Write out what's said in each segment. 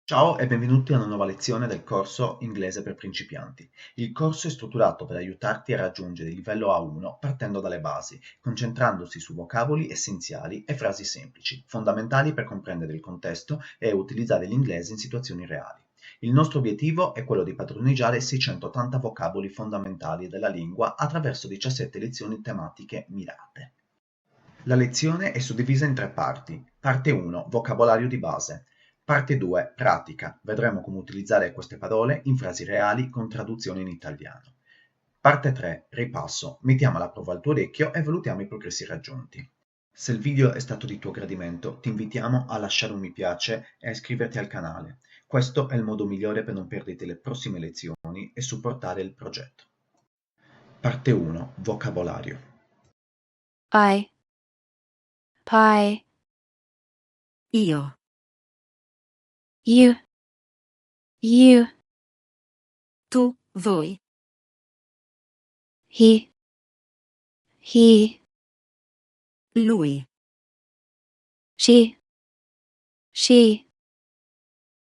Ciao e benvenuti a una nuova lezione del corso Inglese per principianti. Il corso è strutturato per aiutarti a raggiungere il livello A1 partendo dalle basi, concentrandosi su vocaboli essenziali e frasi semplici, fondamentali per comprendere il contesto e utilizzare l'inglese in situazioni reali. Il nostro obiettivo è quello di padroneggiare 680 vocaboli fondamentali della lingua attraverso 17 lezioni tematiche mirate. La lezione è suddivisa in tre parti. Parte 1, vocabolario di base. Parte 2, pratica. Vedremo come utilizzare queste parole in frasi reali con traduzione in italiano. Parte 3, ripasso. Mettiamo alla prova il tuo orecchio e valutiamo i progressi raggiunti. Se il video è stato di tuo gradimento, ti invitiamo a lasciare un mi piace e a iscriverti al canale. Questo è il modo migliore per non perdere le prossime lezioni e supportare il progetto. Parte 1, vocabolario. I, pie, Io, you, tu, voi, he, lui, she,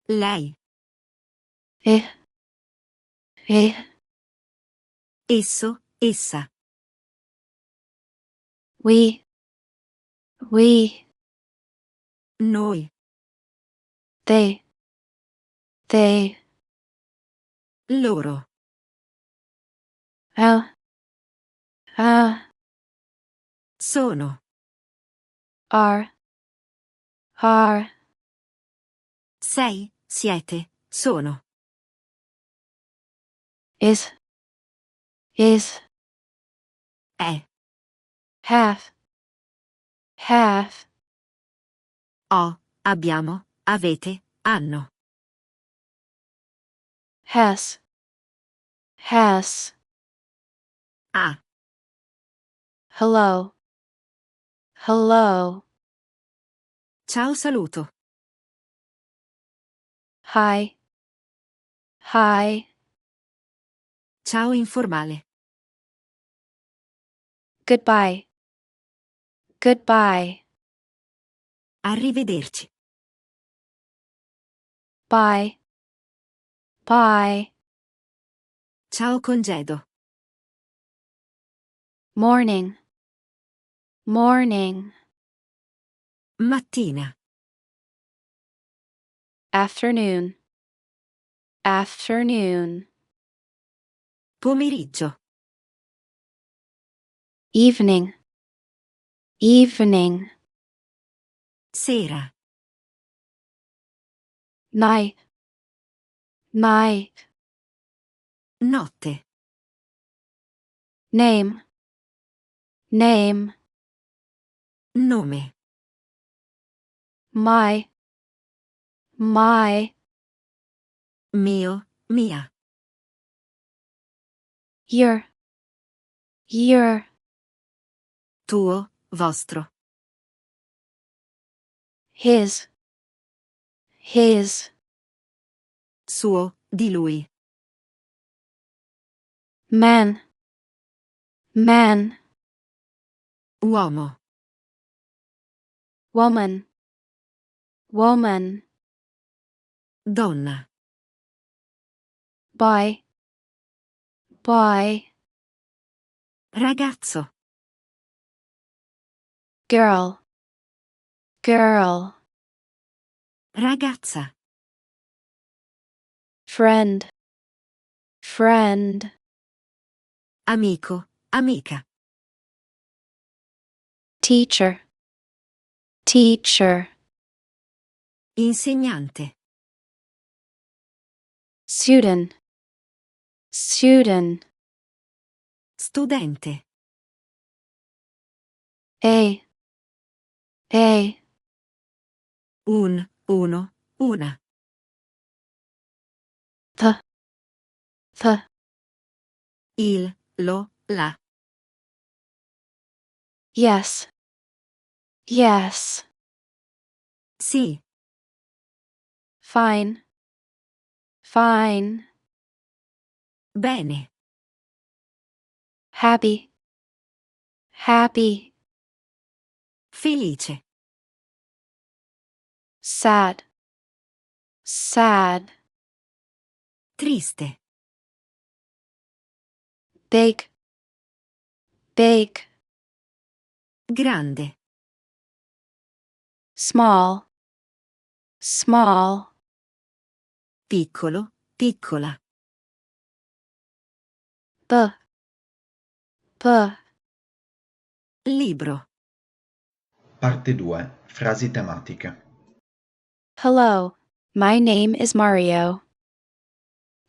lei, eh, esso, essa, we, noi, they, loro, uh, uh, sono, are, sei, siete, sono, is, è, have, ho, abbiamo, avete, hanno, has, ha, hello, ciao saluto, hi, ciao informale, goodbye, arrivederci, bye, ciao congedo, morning, mattina, afternoon, pomeriggio, evening, sera, night, notte, name, nome, my, mio, mia, your, tuo, vostro, his, suo, di lui, man, uomo, woman, donna, boy, ragazzo, girl, ragazza, friend, amico, amica, teacher, insegnante, student, studente, a, uno, una, the, il, lo, la, yes, sì, fine, bene, happy, felice, sad, sad, Triste. big, big, Grande. small, small, Piccolo. Piccola. b, b. Libro. Parte 2. Frasi tematiche. Hello, my name is Mario.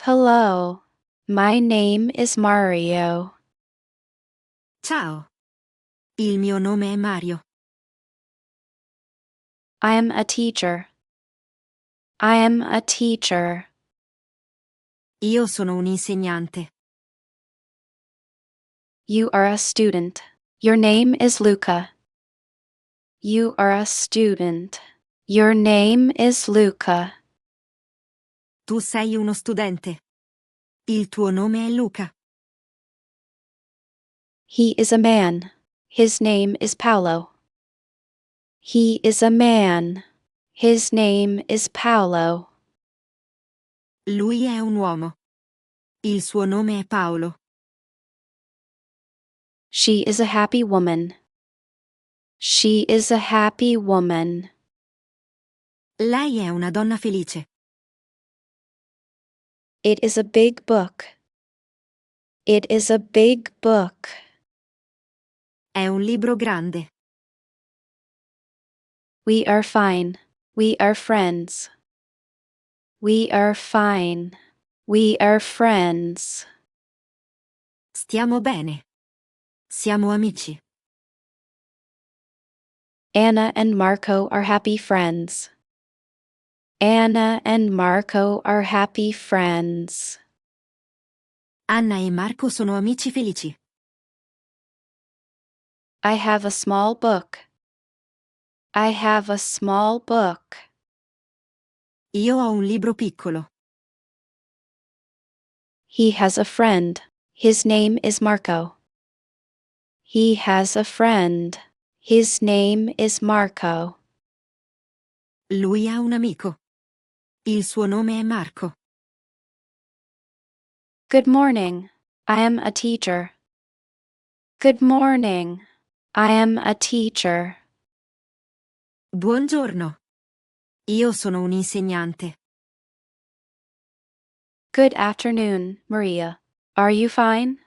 Hello, my name is Mario. Ciao. Il mio nome è Mario. I am a teacher. I am a teacher. Io sono un insegnante. You are a student. Your name is Luca. You are a student. Your name is Luca. Tu sei uno studente. Il tuo nome è Luca. He is a man. His name is Paolo. He is a man. His name is Paolo. Lui è un uomo. Il suo nome è Paolo. She is a happy woman. She is a happy woman. Lei è una donna felice. It is a big book. It is a big book. È un libro grande. We are fine. We are friends. We are fine. We are friends. Stiamo bene. Siamo amici. Anna and Marco are happy friends. Anna and Marco are happy friends. Anna e Marco sono amici felici. I have a small book. I have a small book. Io ho un libro piccolo. He has a friend. His name is Marco. He has a friend. His name is Marco. Lui ha un amico. Il suo nome è Marco. Good morning. I am a teacher. Good morning. I am a teacher. Buongiorno. Io sono un insegnante. Good afternoon, Maria. Are you fine?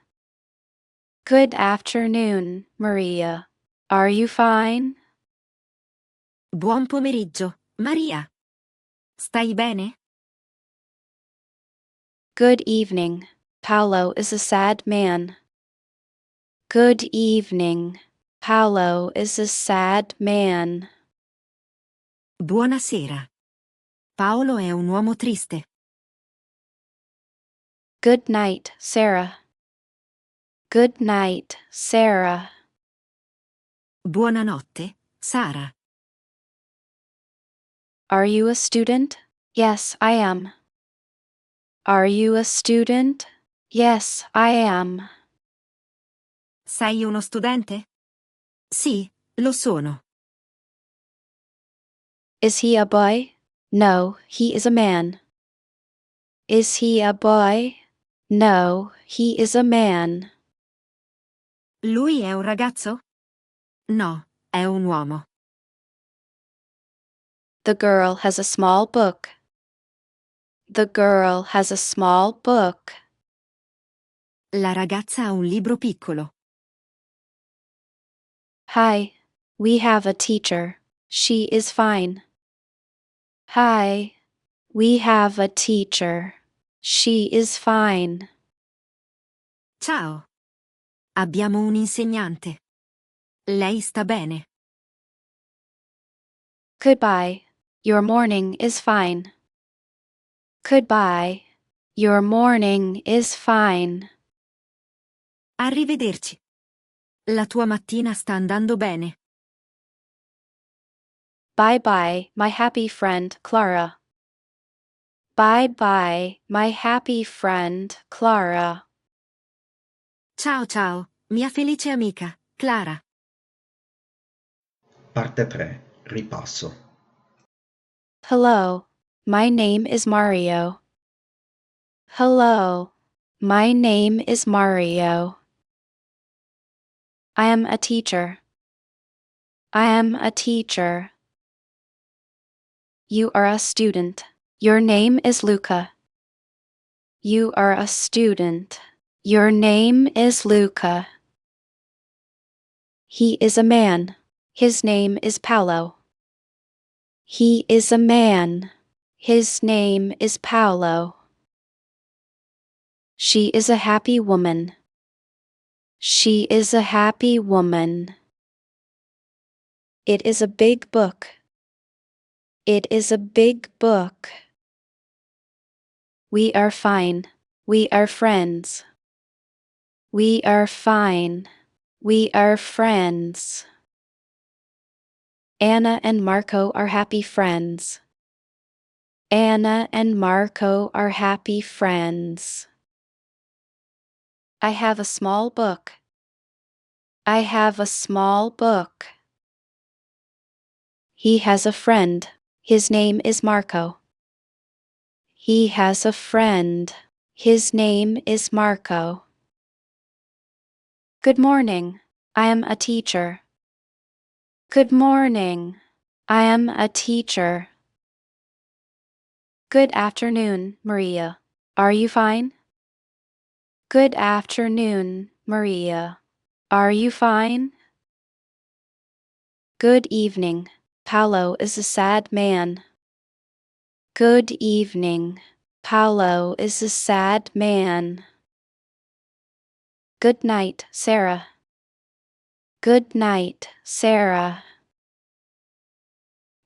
Good afternoon, Maria. Are you fine? Buon pomeriggio, Maria. Stai bene? Good evening. Paolo is a sad man. Good evening. Paolo is a sad man. Buonasera. Paolo è un uomo triste. Good night, Sarah. Good night, Sarah. Buonanotte, Sara. Are you a student? Yes, I am. Are you a student? Yes, I am. Sei uno studente? Sì, lo sono. Is he a boy? No, he is a man. Is he a boy? No, he is a man. Lui è un ragazzo? No, è un uomo. The girl has a small book. The girl has a small book. La ragazza ha un libro piccolo. Hi, we have a teacher. She is fine. Hi, we have a teacher. She is fine. Ciao. Abbiamo un insegnante. Lei sta bene. Goodbye. Your morning is fine. Goodbye. Your morning is fine. Arrivederci. La tua mattina sta andando bene. Bye bye, my happy friend Clara. Bye bye, my happy friend Clara. Ciao ciao, mia felice amica, Clara. Parte 3. Ripasso. Hello, My name is Mario. Hello. My name is Mario. I am a teacher. I am a teacher. You are a student. Your name is Luca. You are a student. Your name is Luca. He is a man. His name is Paolo. He is a man. His name is Paolo. She is a happy woman. She is a happy woman. It is a big book. It is a big book. We are fine. We are friends. We are fine. We are friends. Anna and Marco are happy friends. Anna and Marco are happy friends. I have a small book. I have a small book. He has a friend. His name is Marco. He has a friend. His name is Marco. Good morning. I am a teacher. Good morning. I am a teacher. Good afternoon, Maria. Are you fine? Good afternoon, Maria. Are you fine? Good evening. Paolo is a sad man. Good evening. Paolo is a sad man. Good night, Sarah. Good night, Sarah.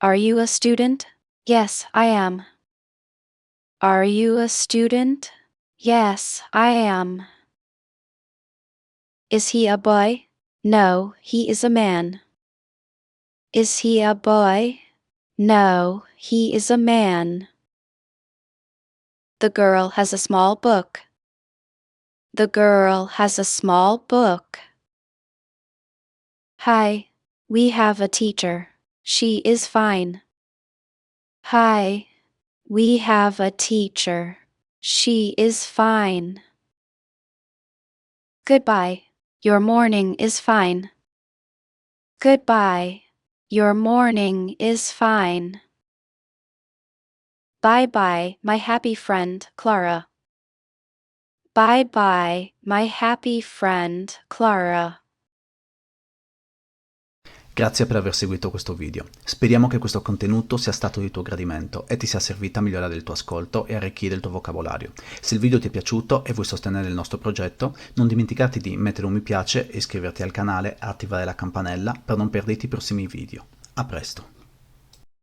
Are you a student? Yes, I am. Are you a student? Yes, I am. Is he a boy? No, he is a man. Is he a boy? No, he is a man. The girl has a small book. The girl has a small book. Hi, we have a teacher. She is fine. Hi, we have a teacher. She is fine. Goodbye. Your morning is fine. Goodbye. Your morning is fine. Bye-bye, my happy friend, Clara. Bye-bye, my happy friend, Clara. Grazie per aver seguito questo video. Speriamo che questo contenuto sia stato di tuo gradimento e ti sia servito a migliorare il tuo ascolto e arricchire il tuo vocabolario. Se il video ti è piaciuto e vuoi sostenere il nostro progetto, non dimenticarti di mettere un mi piace e iscriverti al canale e attivare la campanella per non perderti i prossimi video. A presto!